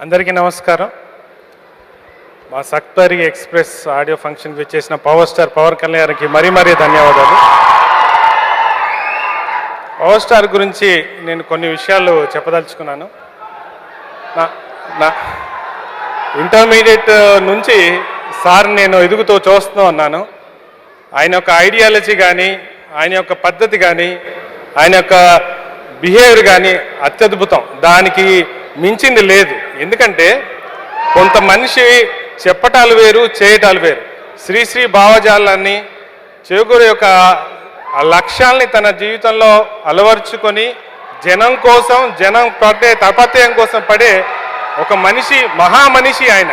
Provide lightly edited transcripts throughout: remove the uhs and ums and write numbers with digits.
అందరికీ నమస్కారం. మా సక్తరి ఎక్స్ప్రెస్ ఆడియో ఫంక్షన్కి వచ్చేసిన పవర్ స్టార్ పవన్ కళ్యాణ్కి మరీ ధన్యవాదాలు. పవర్ స్టార్ గురించి నేను కొన్ని విషయాలు చెప్పదలుచుకున్నాను. నా ఇంటర్మీడియట్ నుంచి సార్ నేను ఎదుగుతూ చూస్తూ ఉన్నాను. ఆయన యొక్క ఐడియాలజీ కానీ, ఆయన యొక్క పద్ధతి కానీ, ఆయన యొక్క బిహేవియర్ కానీ అత్యద్భుతం. దానికి మించింది లేదు. ఎందుకంటే కొంత మనిషి చెప్పటాలు వేరు, చేయటాలు వేరు. శ్రీశ్రీ భావజాలాన్ని, చేకూరు యొక్క లక్ష్యాల్ని తన జీవితంలో అలవర్చుకొని జనం కోసం, జనం పడే తపత్యం కోసం పడే ఒక మనిషి, మహామనిషి ఆయన.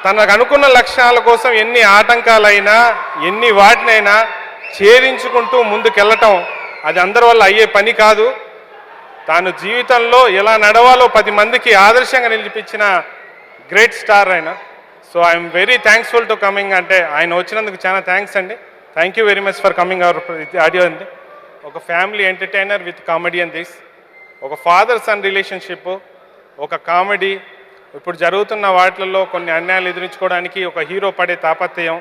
తనకు అనుకున్న లక్ష్యాల కోసం ఎన్ని ఆటంకాలైనా, ఎన్ని వాటినైనా ఛేదించుకుంటూ ముందుకెళ్ళటం అది అందరి వల్ల అయ్యే పని కాదు. తాను జీవితంలో ఎలా నడవాలో 10 మందికి ఆదర్శంగా నిలిపించిన గ్రేట్ స్టార్ ఆయన. So I'm very thankful to coming. అంటే ఆయన వచ్చినందుకు చాలా థ్యాంక్స్ అండి. Thank you very much for coming our audio అండి. ఒక family entertainer with comedy and this, ఒక ఫాదర్ సన్ రిలేషన్షిప్, ఒక కామెడీ, ఇప్పుడు జరుగుతున్న వాటిల్లో కొన్ని అన్యాయాలు ఎదురించుకోవడానికి ఒక హీరో పడే తాపత్రయం,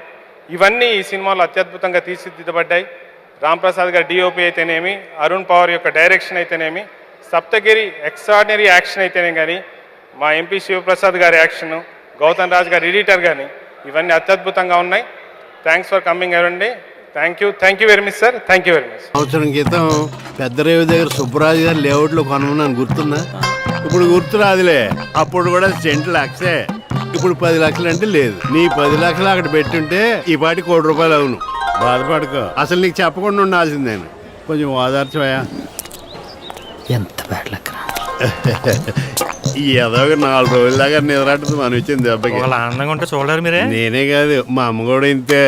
ఇవన్నీ ఈ సినిమాలో అత్యద్భుతంగా తీర్చిదిద్దబడ్డాయి. రాంప్రసాద్ గారి డిఓపి అయితేనేమి, అరుణ్ పవార్ యొక్క డైరెక్షన్ అయితేనేమి, సప్తగిరి ఎక్స్ట్రాడినరీ యాక్షన్ అయితేనే కానీ, మా ఎంపీ శివప్రసాద్ గారి యాక్షను, గౌతమ్ రాజ్ గారి ఎడిటర్ కానీ, ఇవన్నీ అత్యద్భుతంగా ఉన్నాయి. థ్యాంక్స్ ఫర్ కమింగ్ ఎవరండి. Thank you very much sir. Thank you very much. సంవత్సరం క్రితం పెద్దరేవి దగ్గర సుబ్బరాజు గారు లేఅవుట్లో కొనున్నాను, గుర్తుందా? ఇప్పుడు గుర్తు రాదులే. అప్పుడు కూడా సెంట్ లక్షే, ఇప్పుడు 10 లక్షలు అంటే లేదు. నీ 10 లక్షలు అక్కడ పెట్టుంటే ఈ పాటి ₹1 కోటి అవును. బాధపడుకో. అసలు నీకు చెప్పకుండా ఉండాల్సిందేను. కొంచెం ఓదార్చవయా. ఎంత బ్యాడ్ లక్. ఏదో 4 రోజుల దాకా నిద్రాటది మనం ఇచ్చింది దెబ్బకి. ఆనందంగా ఉంటే చూడలేరు మీరే. నేనే కాదు, మా అమ్మ కూడా ఇంతే.